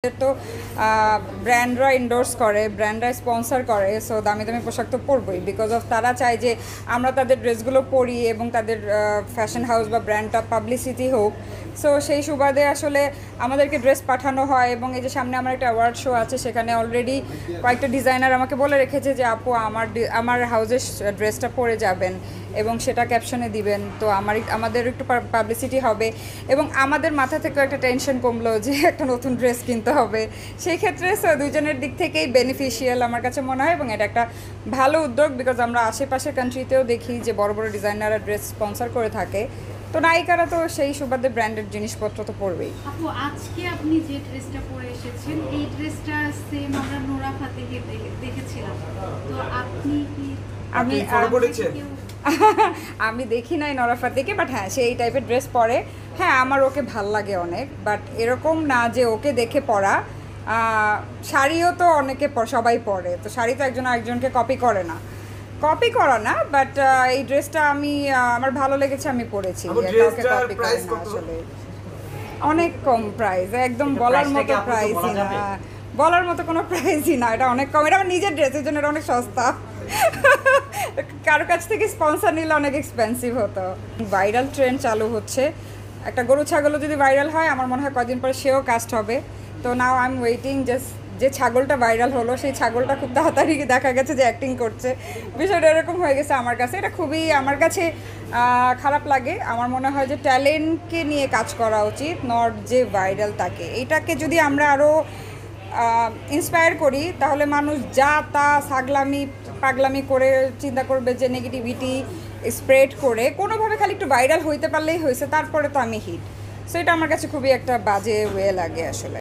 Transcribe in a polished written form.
তো ব্র্যান্ডরা এন্ডোর্স করে, ব্র্যান্ডরা স্পন্সর করে, সো দামি দামি পোশাক তো পরবই, বিকজ অফ তারা চায় যে আমরা তাদের ড্রেসগুলো পরি এবং তাদের ফ্যাশন হাউস বা ব্র্যান্ডটা পাবলিসিটি হোক। সো সেই সুবাদে আসলে আমাদেরকে ড্রেস পাঠানো হয়, এবং এই যে সামনে আমার একটা অ্যাওয়ার্ড শো আছে, সেখানে অলরেডি কয়েকটা ডিজাইনার আমাকে বলে রেখেছে যে আপু আমার হাউসের ড্রেসটা পরে যাবেন এবং সেটা ক্যাপশনে দিবেন, তো আমাদের একটু পাবলিসিটি হবে এবং আমাদের মাথা থেকেও একটা টেনশন কমলো যে একটা নতুন ড্রেস কিনতে হবে। সেই ক্ষেত্রে দুজনের দিক থেকেই বেনিফিশিয়াল আমার কাছে মনে হয়, এবং এটা একটা ভালো উদ্যোগ, বিকজ আমরা আশেপাশের কান্ট্রিতেও দেখি যে বড় বড় ডিজাইনাররা ড্রেস স্পন্সর করে থাকে, তো নায়িকারা তো সেই সুবাদে ব্র্যান্ডেড জিনিসপত্র তো পরবেই। আপু, আজকে আপনি যে ড্রেসটা পরে এসেছেন এই ড্রেসটা সেম আমরা নোরা ফাতেহি দেখেছিলাম, তো আপনি কি আমি দেখি নাই নোরা ফাতেহিকে, বাট হ্যাঁ সে এই টাইপের ড্রেস পরে। হ্যাঁ আমার ওকে ভাল লাগে অনেক, বাট এরকম না যে ওকে দেখে পরা। শাড়িও তো অনেকে সবাই পরে, তো শাড়ি তো একজন আরেকজনকে কপি করে না, কপি করা না, বাট এই ড্রেসটা আমার ভালো লেগেছে, আমি পরেছি। কাউকে কপি করে না আসলে, অনেক কম প্রাইস, একদম বলার মতো প্রাইসই না, বলার মতো কোনো প্রাইসই না, এটা অনেক কম। এটা আমার নিজের ড্রেসের জন্য এটা অনেক সস্তা। কারো কাছ থেকে স্পন্সর নিলে অনেক এক্সপেন্সিভ হতো। ভাইরাল ট্রেন্ড চালু হচ্ছে, একটা গরু ছাগলও যদি ভাইরাল হয় আমার মনে হয় কদিন পরে সেও কাস্ট হবে। তো নাও আই এম ওয়েটিং, যে ছাগলটা ভাইরাল হলো সেই ছাগলটা খুব তাড়াতাড়ি দেখা গেছে যে অ্যাক্টিং করছে, বিষয়টা এরকম হয়ে গেছে আমার কাছে। এটা খুবই আমার কাছে খারাপ লাগে। আমার মনে হয় যে ট্যালেন্টকে নিয়ে কাজ করা উচিত, নট যে ভাইরাল তাকে। এইটাকে যদি আমরা আরও ইন্সপায়ার করি তাহলে মানুষ যা তা পাগলামি করে চিন্তা করবে যে নেগেটিভিটি স্প্রেড করে কোনোভাবে খালি একটু ভাইরাল হইতে পারলেই হয়েছে, তারপরে তো আমি হিট। সো এটা আমার কাছে খুবই একটা বাজে ওয়ে লাগে আসলে।